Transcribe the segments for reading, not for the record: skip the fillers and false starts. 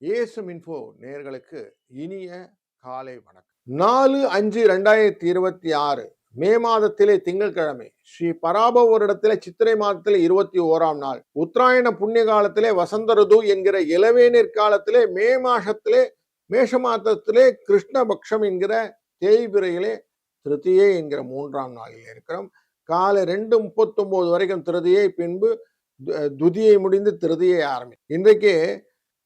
இயேசு இன்ஃபோ நேயர்களுக்கு இனிய காலை வணக்கம். 4/5/2026 மே மாதத்திலே திங்கட்கிழமை ஸ்ரீ பராபவ வருடத்திலே சித்திரை மாதத்திலே 21ஆம் நாள் உத்தராயண புண்ணிய காலத்திலே வசந்த ருது என்கிற இளவேநீர் காலத்திலே மே மாசத்திலே மேஷ மாதத்திலே கிருஷ்ணபக்ஷம் என்கிற தேய்பிரையிலே திருதியை என்கிற 3ஆம் நாளில் இருக்கிறோம். காலை 2:39 வரைக்கும் திருதியை, பின்பு துதியை முடிந்து திருதியை ஆரம்பிக்கும். இன்றைக்கு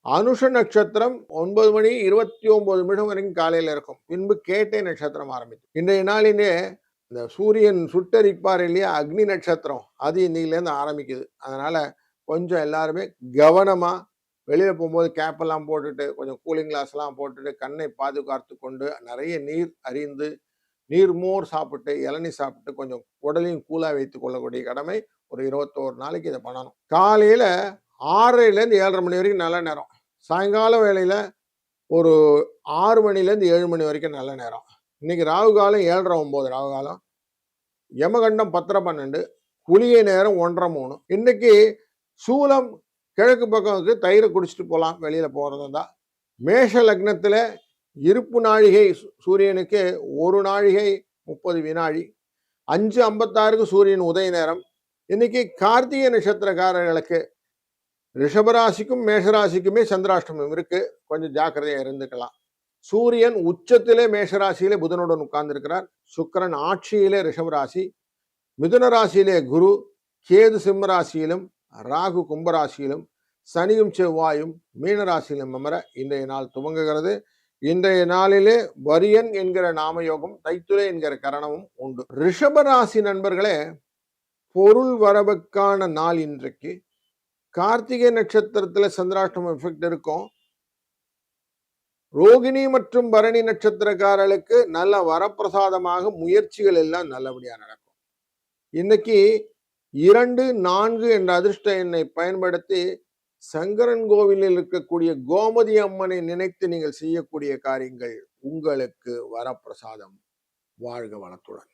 அனுஷ நட்சத்திரம் 9:29 வரைக்கும் காலையில இருக்கும். பின்பு கேட்டை நட்சத்திரம் ஆரம்பிக்கும். இன்றைய நாளிலே இந்த சூரியன் சுட்டரிப்பார் இல்லையா, அக்னி நட்சத்திரம், அது இன்னையிலேருந்து ஆரம்பிக்குது. அதனால கொஞ்சம் எல்லாருமே கவனமா வெளியில போகும்போது கேப் எல்லாம் போட்டுட்டு, கொஞ்சம் கூலிங் கிளாஸ் எல்லாம் போட்டுட்டு, கண்ணை பாதுகாத்து கொண்டு, நிறைய நீர் அறிந்து, நீர்மோர் சாப்பிட்டு, இளநீ சாப்பிட்டு, கொஞ்சம் உடலையும் கூலா வைத்துக் கொள்ளக்கூடிய கடமை. ஒரு 21 நாளைக்கு இதை பண்ணணும். காலையில 6:30 7:30 மணி வரைக்கும் நல்ல நேரம். சாயங்கால வேளையில ஒரு 6 மணிலேருந்து 7 மணி வரைக்கும் நல்ல நேரம். இன்னைக்கு ராகு காலம் 7:30 9 ராகு காலம், யமகண்டம் 10:12, குளிகை நேரம் 1:30 3. இன்னைக்கு சூலம் கிழக்கு பக்கம் இருக்கு, தயிரை குடிச்சிட்டு போகலாம் வெளியில போறதா தான். மேஷ லக்னத்துல இருப்பு நாழிகை சூரியனுக்கு 1 நாழிகை 30 வினாடி. 5:56 சூரியன் உதய நேரம். இன்னைக்கு கார்த்திகை நட்சத்திரக்காரர்களுக்கு ரிஷபராசிக்கும் மேஷராசிக்குமே சந்திராஷ்டமம் இருக்கு, கொஞ்சம் ஜாக்கிரதையா இருந்துக்கலாம். சூரியன் உச்சத்திலே மேஷராசியிலே புதனுடன் உட்கார்ந்து இருக்கிறார். சுக்கிரன் ஆட்சியிலே ரிஷபராசி, மிதுன ராசியிலே குரு, கேது சிம்ம ராசியிலும், ராகு கும்பராசியிலும், சனியும் செவ்வாயும் மீனராசியிலும் அமர இன்றைய நாள் துவங்குகிறது. இன்றைய நாளிலே வரியன் என்கிற நாமயோகம், தைத்துளை என்கிற கரணமும் உண்டு. ரிஷபராசி நண்பர்களே, பொருள் வரவுக்கான நாள் இன்றைக்கு. கார்த்திகை நட்சத்திரத்துல சந்திராஷ்டமம் எஃபெக்ட் இருக்கும். ரோகிணி மற்றும் பரணி நட்சத்திரக்காரர்களுக்கு நல்ல வரப்பிரசாதமாக முயற்சிகள் எல்லாம் நல்லபடியா நடக்கும். இன்னைக்கு 2 4 என்ற அதிர்ஷ்ட எண்ணை பயன்படுத்தி சங்கரன் கோவிலில் இருக்கக்கூடிய கோமதி அம்மனை நினைத்து நீங்கள் செய்யக்கூடிய காரியங்கள் உங்களுக்கு வரப்பிரசாதம். வாழ்க வளத்துடன்.